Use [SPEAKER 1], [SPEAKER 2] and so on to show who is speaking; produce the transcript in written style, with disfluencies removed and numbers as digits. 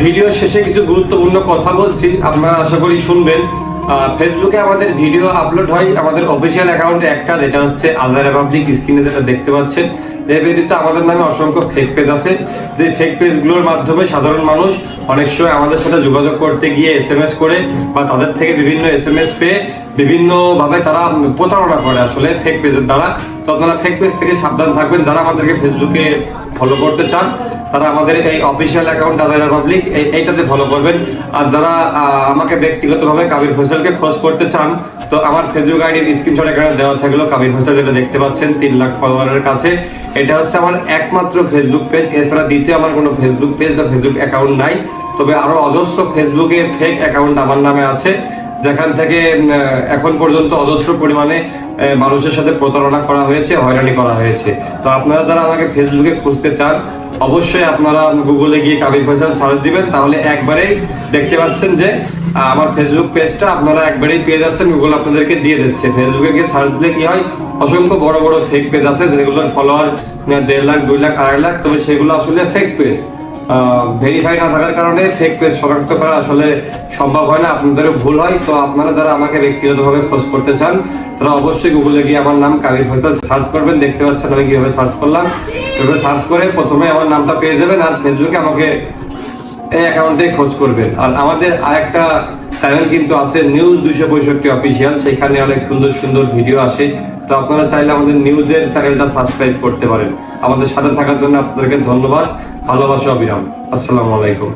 [SPEAKER 1] Video শেষে কিছু গুরুত্বপূর্ণ কথা বলছি, আপনারা আশা করি শুনবেন। ফেসবুকে আমাদের ভিডিও আপলোড হয় আমাদের অফিসিয়াল অ্যাকাউন্টে একটা, যেটা হচ্ছে আল্লাহ রিপাবলিক, স্ক্রিনে যেটা দেখতে পাচ্ছেন। এর ব্যতীত আমাদের নামে অসংখ্য ফেক পেজ আছে, যে ফেক পেজগুলোর মাধ্যমে সাধারণ মানুষ অনেক সময় আমাদের সাথে যোগাযোগ করতে গিয়ে SMS করে বা তাদের থেকে বিভিন্ন SMS পেয়ে বিভিন্নভাবে তারা প্রতারণা করে আসলে ফেক পেজের দ্বারা। তো আপনারা ফেক পেজ থেকে সাবধান থাকবেন। যারা আমাদেরকে ফেসবুকে ফলো করতে চান তারা আমাদের এই অফিসিয়াল অ্যাকাউন্ট আল্লাহ রিপাবলিক এইটাতে ফলো করবেন। আর যারা আমাকে ব্যক্তিগতভাবে কাবির ফয়সালকে খোঁজ করতে চান, তো আমার ফেসবুক আইডির স্ক্রিনশট এখানে দেওয়া থাকলো। কাবির ফয়সাল যেটা দেখতে পাচ্ছেন 3 লাখ ফলোয়ারের কাছে, এটা হচ্ছে আমার একমাত্র ফেসবুক পেজ। এছাড়া দ্বিতীয় আমার কোনো ফেসবুক পেজ বা ফেসবুক অ্যাকাউন্ট নাই। তবে আরো অজস্র ফেসবুকে ফেক অ্যাকাউন্ট আমার নামে আছে, যেখান থেকে এখন পর্যন্ত অজস্র পরিমাণে মানুষের সাথে প্রতারণা করা হয়েছে, হয়রানি করা হয়েছে। তো আপনারা যারা আমাকে ফেসবুকে খুঁজতে চান, অবশ্যই আপনারা গুগলে গিয়ে কাবির ফয়সাল সার্চ দিবেন, তাহলে একবারেই দেখতে পাচ্ছেন যে আমার ফেসবুক পেজটা আপনারা একবারেই পেয়ে যাচ্ছেন। গুগল আপনাদেরকে দিয়ে দিচ্ছে। ফেসবুকে গিয়ে সার্চ দিলে কি হয়, অসংখ্য বড় বড় ফেক পেজ আছে যেগুলোর ফলোয়ার 1.5 লাখ, 2 লাখ, 2.5 লাখ। তবে সেগুলো আসলে ফেক পেজ, ভেরিফাই না থাকার কারণে ফেক পেজ শনাক্ত করা আসলে সম্ভব হয় না, আপনাদেরও ভুল হয়। তো আপনারা যারা আমাকে ব্যক্তিগতভাবে খোঁজ করতে চান তারা অবশ্যই গুগলে গিয়ে আমার নাম কাবির ফয়সাল সার্চ করবেন। দেখতে পাচ্ছেন আমি কিভাবে সার্চ করলাম। এভাবে সার্চ করে প্রথমে আমার নামটা পেয়ে যাবেন, আর ফেসবুকে আমাকে এই অ্যাকাউন্টে খোঁজ করবেন। আর আমাদের আরেকটা চ্যানেল কিন্তু আছে, নিউজ 265 অফিসিয়াল, সেখানে অনেক সুন্দর সুন্দর ভিডিও আসে। তো আপনারা চাইলে আমাদের নিউজের চ্যানেলটা সাবস্ক্রাইব করতে পারেন। আমাদের সাথে থাকার জন্য আপনাদেরকে ধন্যবাদ, ভালোবাসা, অবিরাম। আসসালামু আলাইকুম।